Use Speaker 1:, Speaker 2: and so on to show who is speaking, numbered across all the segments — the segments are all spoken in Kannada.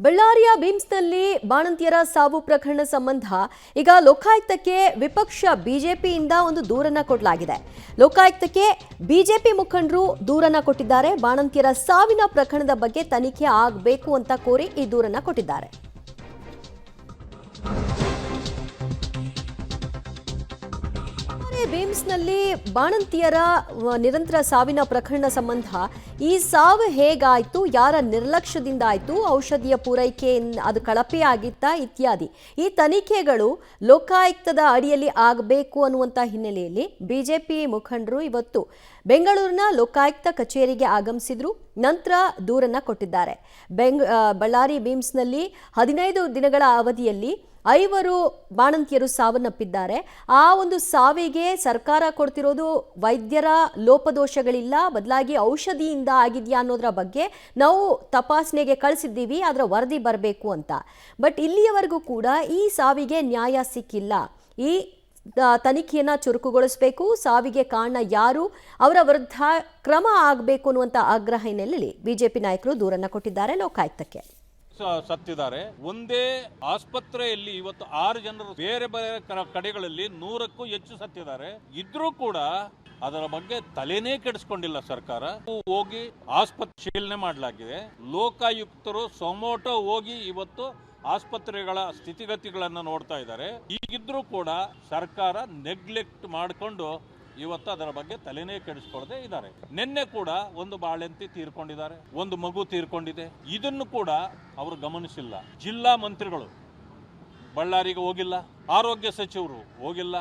Speaker 1: ಬಳ್ಳಾರಿಯ ಬಿಮ್ಸ್ನಲ್ಲಿ ಬಾಣಂತಿಯರ ಸಾವು ಪ್ರಕರಣ ಸಂಬಂಧ ಈಗ ಲೋಕಾಯುಕ್ತಕ್ಕೆ ವಿಪಕ್ಷ ಬಿಜೆಪಿಯಿಂದ ಒಂದು ದೂರನ್ನ ಕೊಡಲಾಗಿದೆ. ಲೋಕಾಯುಕ್ತಕ್ಕೆ ಬಿಜೆಪಿ ಮುಖಂಡರು ದೂರನ್ನ ಕೊಟ್ಟಿದ್ದಾರೆ. ಬಾಣಂತಿಯರ ಸಾವಿನ ಪ್ರಕರಣದ ಬಗ್ಗೆ ತನಿಖೆ ಆಗಬೇಕು ಅಂತ ಕೋರಿ ಈ ದೂರನ್ನ ಕೊಟ್ಟಿದ್ದಾರೆ. ಬಿಮ್ಸ್ನಲ್ಲಿ ಬಾಣಂತಿಯರ ನಿರಂತರ ಸಾವಿನ ಪ್ರಕರಣ ಸಂಬಂಧ ಈ ಸಾವು ಹೇಗಾಯ್ತು, ಯಾರ ನಿರ್ಲಕ್ಷ್ಯದಿಂದ ಆಯ್ತು, ಔಷಧಿಯ ಪೂರೈಕೆ ಅದು ಕಳಪೆ ಆಗಿತ್ತಾ ಇತ್ಯಾದಿ ಈ ತನಿಖೆಗಳು ಲೋಕಾಯುಕ್ತದ ಅಡಿಯಲ್ಲಿ ಆಗಬೇಕು ಅನ್ನುವಂಥ ಹಿನ್ನೆಲೆಯಲ್ಲಿ ಬಿಜೆಪಿ ಮುಖಂಡರು ಇವತ್ತು ಬೆಂಗಳೂರಿನ ಲೋಕಾಯುಕ್ತ ಕಚೇರಿಗೆ ಆಗಮಿಸಿದ್ರು. ನಂತರ ದೂರನ್ನ ಕೊಟ್ಟಿದ್ದಾರೆ. ಬಳ್ಳಾರಿ ಬಿಮ್ಸ್ನಲ್ಲಿ 15 ದಿನಗಳ ಅವಧಿಯಲ್ಲಿ 5 ಬಾಣಂತಿಯರು ಸಾವನ್ನಪ್ಪಿದ್ದಾರೆ. ಆ ಒಂದು ಸಾವಿಗೆ ಸರ್ಕಾರ ಕೊಡ್ತಿರೋದು ವೈದ್ಯರ ಲೋಪದೋಷಗಳಿಲ್ಲ, ಬದಲಾಗಿ ಔಷಧಿಯಿಂದ ಆಗಿದೆಯಾ ಅನ್ನೋದರ ಬಗ್ಗೆ ನಾವು ತಪಾಸಣೆಗೆ ಕಳಿಸಿದ್ದೀವಿ, ಅದರ ವರದಿ ಬರಬೇಕು ಅಂತ. ಬಟ್ ಇಲ್ಲಿಯವರೆಗೂ ಕೂಡ ಈ ಸಾವಿಗೆ ನ್ಯಾಯ ಸಿಕ್ಕಿಲ್ಲ. ಈ ತನಿಖೆಯನ್ನು ಚುರುಕುಗೊಳಿಸಬೇಕು, ಸಾವಿಗೆ ಕಾರಣ ಯಾರು, ಅವರ ವಿರುದ್ಧ ಕ್ರಮ ಆಗಬೇಕು ಅನ್ನುವಂಥ ಆಗ್ರಹ ಹಿನ್ನೆಲೆಯಲ್ಲಿ ಬಿಜೆಪಿ ನಾಯಕರು ದೂರನ್ನ ಕೊಟ್ಟಿದ್ದಾರೆ ಲೋಕಾಯುಕ್ತಕ್ಕೆ.
Speaker 2: ಸತ್ತಿದ್ದಾರೆ. ಒಂದೇ ಆಸ್ಪತ್ರೆಯಲ್ಲಿ ಇವತ್ತು 6 ಜನರು ಬೇರೆ ಬೇರೆ ಕಡೆಗಳಲ್ಲಿ 100ಕ್ಕೂ ಹೆಚ್ಚು ಸತ್ತಿದ್ದಾರೆ. ಇದ್ರೂ ಕೂಡ ಅದರ ಬಗ್ಗೆ ತಲೆನೇ ಕೆಡಿಸ್ಕೊಂಡಿಲ್ಲ ಸರ್ಕಾರ. ಹೋಗಿ ಆಸ್ಪತ್ರೆ ಪರಿಶೀಲನೆ ಮಾಡಲಾಗಿದೆ. ಲೋಕಾಯುಕ್ತರು ಸೊಮೋಟೋ ಹೋಗಿ ಇವತ್ತು ಆಸ್ಪತ್ರೆಗಳ ಸ್ಥಿತಿಗತಿಗಳನ್ನು ನೋಡ್ತಾ ಇದ್ದಾರೆ. ಈಗಿದ್ರೂ ಕೂಡ ಸರ್ಕಾರ ನೆಗ್ಲೆಕ್ಟ್ ಮಾಡಿಕೊಂಡು ಇವತ್ತು ಅದರ ಬಗ್ಗೆ ತಲೆನೇ ಕೆಡಿಸ್ಕೊಳ್ಳದೆ ಇದ್ದಾರೆ. ನಿನ್ನೆ ಕೂಡ ಒಂದು ಬಾಳಂತಿ ತೀರ್ಕೊಂಡಿದ್ದಾರೆ, ಒಂದು ಮಗು ತೀರ್ಕೊಂಡಿದೆ. ಇದನ್ನು ಕೂಡ ಅವರು ಗಮನಿಸಿಲ್ಲ. ಜಿಲ್ಲಾ ಮಂತ್ರಿಗಳು ಬಳ್ಳಾರಿಗೆ ಹೋಗಿಲ್ಲ, ಆರೋಗ್ಯ ಸಚಿವರು ಹೋಗಿಲ್ಲ,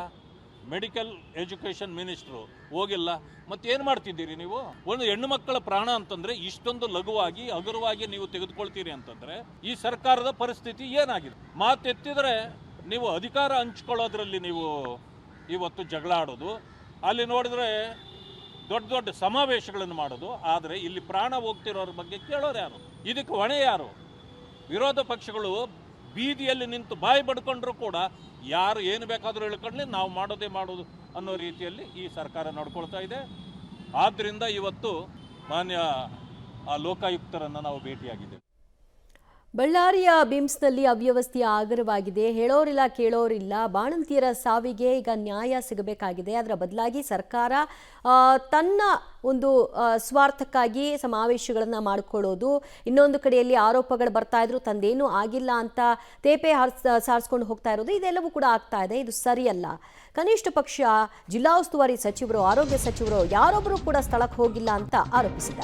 Speaker 2: ಮೆಡಿಕಲ್ ಎಜುಕೇಶನ್ ಮಿನಿಸ್ಟ್ರು ಹೋಗಿಲ್ಲ. ಮತ್ತೇನು ಮಾಡ್ತಿದ್ದೀರಿ ನೀವು? ಒಂದು ಹೆಣ್ಣು ಮಕ್ಕಳ ಪ್ರಾಣ ಅಂತಂದ್ರೆ ಇಷ್ಟೊಂದು ಲಘುವಾಗಿ ಹಗುರವಾಗಿ ನೀವು ತೆಗೆದುಕೊಳ್ತೀರಿ ಅಂತಂದ್ರೆ ಈ ಸರ್ಕಾರದ ಪರಿಸ್ಥಿತಿ ಏನಾಗಿದೆ? ಮಾತೆತ್ತಿದ್ರೆ ನೀವು ಅಧಿಕಾರ ಹಂಚ್ಕೊಳ್ಳೋದ್ರಲ್ಲಿ ನೀವು ಇವತ್ತು ಜಗಳ ಆಡೋದು, ಅಲ್ಲಿ ನೋಡಿದ್ರೆ ದೊಡ್ಡ ದೊಡ್ಡ ಸಮಾವೇಶಗಳನ್ನು ಮಾಡೋದು. ಆದರೆ ಇಲ್ಲಿ ಪ್ರಾಣ ಹೋಗ್ತಿರೋರ ಬಗ್ಗೆ ಕೇಳೋರು ಯಾರು? ಇದಕ್ಕೆ ಹೊಣೆ ಯಾರು? ವಿರೋಧ ಪಕ್ಷಗಳು ಬೀದಿಯಲ್ಲಿ ನಿಂತು ಬಾಯಿ ಬಡ್ಕೊಂಡ್ರು ಕೂಡ ಯಾರು ಏನು ಬೇಕಾದರೂ ಹೇಳ್ಕೊಳ್ಳಿ, ನಾವು ಮಾಡೋದೇ ಮಾಡೋದು ಅನ್ನೋ ರೀತಿಯಲ್ಲಿ ಈ ಸರ್ಕಾರ ನಡ್ಕೊಳ್ತಾ ಇದೆ. ಆದ್ದರಿಂದ ಇವತ್ತು ಮಾನ್ಯ ಲೋಕಾಯುಕ್ತರನ್ನು ನಾವು ಭೇಟಿಯಾಗಿದ್ದೇವೆ.
Speaker 1: ಬಳ್ಳಾರಿಯ ಬಿಮ್ಸ್ನಲ್ಲಿ ಅವ್ಯವಸ್ಥೆಯ ಆಗರವಾಗಿದೆ. ಹೇಳೋರಿಲ್ಲ ಕೇಳೋರಿಲ್ಲ. ಬಾಣಂತಿಯರ ಸಾವಿಗೆ ಈಗ ನ್ಯಾಯ ಸಿಗಬೇಕಾಗಿದೆ. ಅದರ ಬದಲಾಗಿ ಸರ್ಕಾರ ತನ್ನ ಒಂದು ಸ್ವಾರ್ಥಕ್ಕಾಗಿ ಸಮಾವೇಶಗಳನ್ನು ಮಾಡಿಕೊಳ್ಳೋದು, ಇನ್ನೊಂದು ಕಡೆಯಲ್ಲಿ ಆರೋಪಗಳು ಬರ್ತಾ ಇದ್ರು, ತಂದೇನೂ ಆಗಿಲ್ಲ ಅಂತ ತೇಪೆ ಸಾರಿಸ್ಕೊಂಡು ಹೋಗ್ತಾ ಇರೋದು, ಇದೆಲ್ಲವೂ ಕೂಡ ಆಗ್ತಾ ಇದೆ. ಇದು ಸರಿಯಲ್ಲ. ಕನಿಷ್ಠ ಪಕ್ಷ ಜಿಲ್ಲಾ ಉಸ್ತುವಾರಿ ಸಚಿವರು, ಆರೋಗ್ಯ ಸಚಿವರು ಯಾರೊಬ್ಬರು ಕೂಡ ಸ್ಥಳಕ್ಕೆ ಹೋಗಿಲ್ಲ ಅಂತ ಆರೋಪಿಸಿದ್ದಾರೆ.